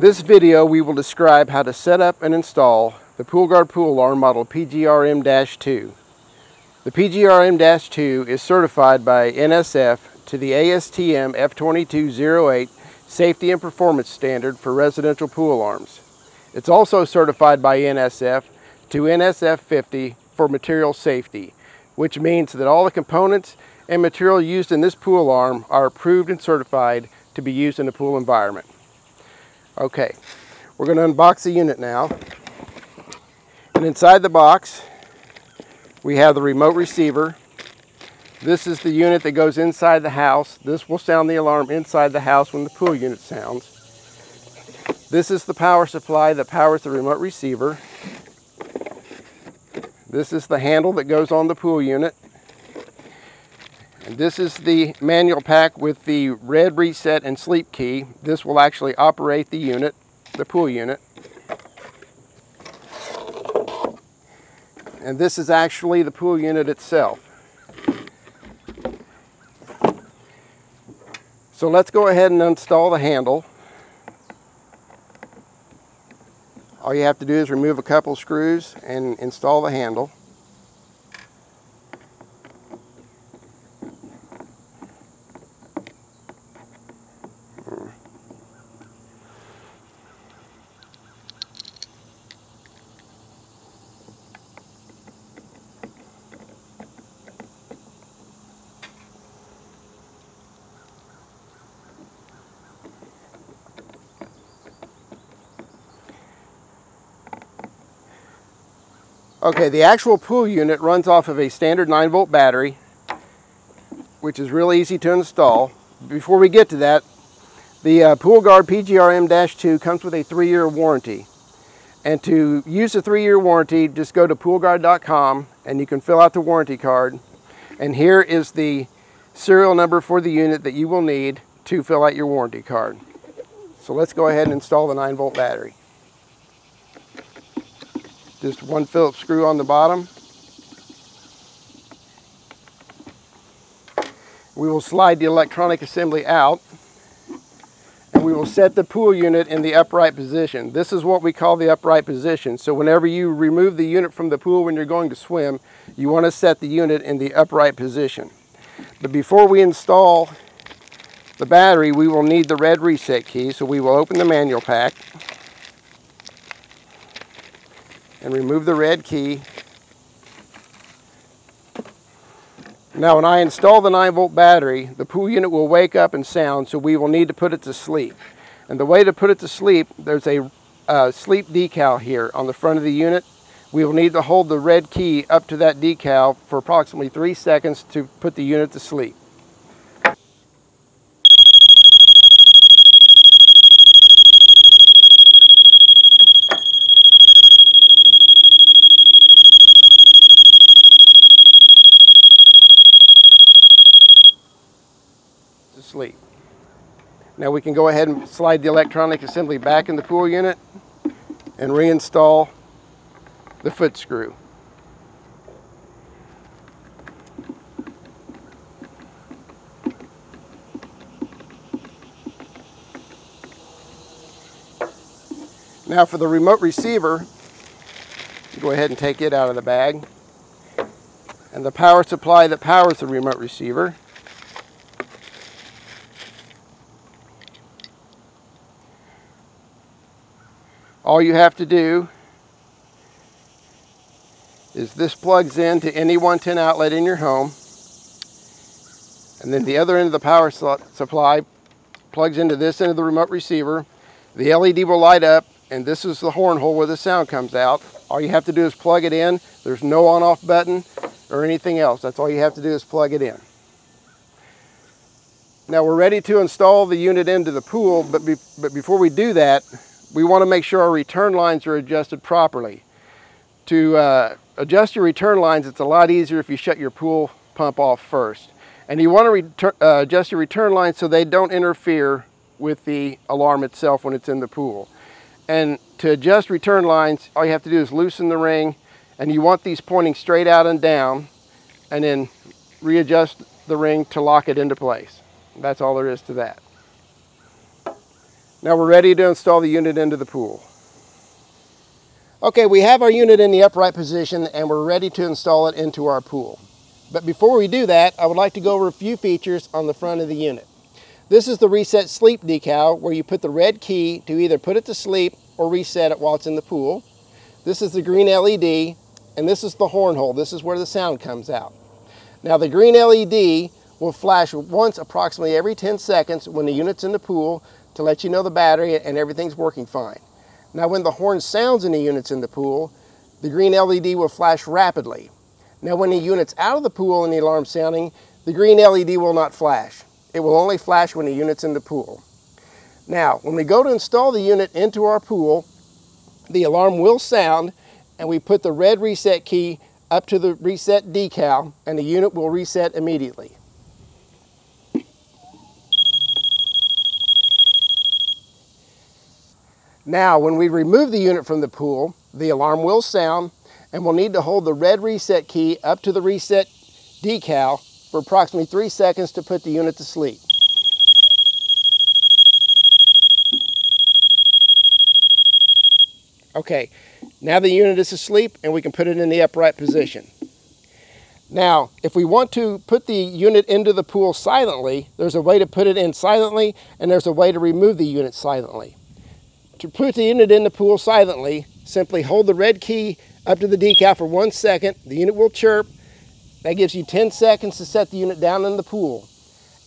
this video, we will describe how to set up and install the Poolguard pool alarm model PGRM-2. The PGRM-2 is certified by NSF to the ASTM F2208 Safety and Performance Standard for residential pool alarms. It's also certified by NSF to NSF 50 for material safety, which means that all the components and material used in this pool alarm are approved and certified to be used in a pool environment. Okay, we're going to unbox the unit now. And inside the box, we have the remote receiver. This is the unit that goes inside the house. This will sound the alarm inside the house when the pool unit sounds. This is the power supply that powers the remote receiver. This is the handle that goes on the pool unit. And this is the manual pack with the red reset and sleep key. This will actually operate the unit, the pool unit. And this is actually the pool unit itself. So let's go ahead and install the handle. All you have to do is remove a couple screws and install the handle. Okay, the actual pool unit runs off of a standard 9-volt battery, which is real easy to install. Before we get to that, the Poolguard PGRM-2 comes with a 3-year warranty. And to use the 3-year warranty, just go to poolguard.com and you can fill out the warranty card. And here is the serial number for the unit that you will need to fill out your warranty card. So let's go ahead and install the 9-volt battery. Just one Phillips screw on the bottom. We will slide the electronic assembly out and we will set the pool unit in the upright position. This is what we call the upright position. So whenever you remove the unit from the pool when you're going to swim, you want to set the unit in the upright position. But before we install the battery, we will need the red reset key. So we will open the manual pack and remove the red key. Now when I install the 9-volt battery, the pool unit will wake up and sound, so we will need to put it to sleep. And the way to put it to sleep, there's a sleep decal here on the front of the unit. We will need to hold the red key up to that decal for approximately 3 seconds to put the unit to sleep. Sleep. Now we can go ahead and slide the electronic assembly back in the pool unit and reinstall the foot screw. Now for the remote receiver, go ahead and take it out of the bag. And the power supply that powers the remote receiver. All you have to do is this plugs into any 110 outlet in your home, and then the other end of the power supply plugs into this end of the remote receiver. The LED will light up, and this is the horn hole where the sound comes out. All you have to do is plug it in. There's no on-off button or anything else. That's all you have to do is plug it in. Now we're ready to install the unit into the pool, but before we do that, we want to make sure our return lines are adjusted properly. To adjust your return lines, it's a lot easier if you shut your pool pump off first. And you want to adjust your return lines so they don't interfere with the alarm itself when it's in the pool. And to adjust return lines, all you have to do is loosen the ring, and you want these pointing straight out and down, and then readjust the ring to lock it into place. That's all there is to that. Now we're ready to install the unit into the pool. Okay, we have our unit in the upright position and we're ready to install it into our pool. But before we do that, I would like to go over a few features on the front of the unit. This is the reset sleep decal, where you put the red key to either put it to sleep or reset it while it's in the pool. This is the green LED, and this is the horn hole. This is where the sound comes out. Now the green LED will flash once approximately every 10 seconds when the unit's in the pool to let you know the battery and everything's working fine. Now when the horn sounds and the unit's in the pool, the green LED will flash rapidly. Now when the unit's out of the pool and the alarm's sounding, the green LED will not flash. It will only flash when the unit's in the pool. Now when we go to install the unit into our pool, the alarm will sound and we put the red reset key up to the reset decal and the unit will reset immediately. Now when we remove the unit from the pool, the alarm will sound and we'll need to hold the red reset key up to the reset decal for approximately 3 seconds to put the unit to sleep. Okay, now the unit is asleep and we can put it in the upright position. Now, if we want to put the unit into the pool silently, there's a way to put it in silently and there's a way to remove the unit silently. To put the unit in the pool silently, simply hold the red key up to the decal for 1 second, the unit will chirp. That gives you 10 seconds to set the unit down in the pool.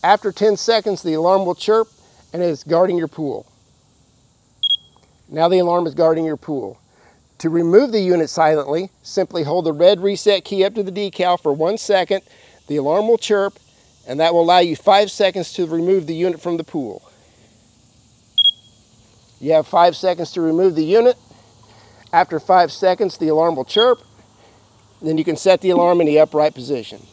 After 10 seconds, the alarm will chirp and it is guarding your pool. Now the alarm is guarding your pool. To remove the unit silently, simply hold the red reset key up to the decal for 1 second, the alarm will chirp, and that will allow you 5 seconds to remove the unit from the pool. You have 5 seconds to remove the unit. After 5 seconds, the alarm will chirp. Then you can set the alarm in the upright position.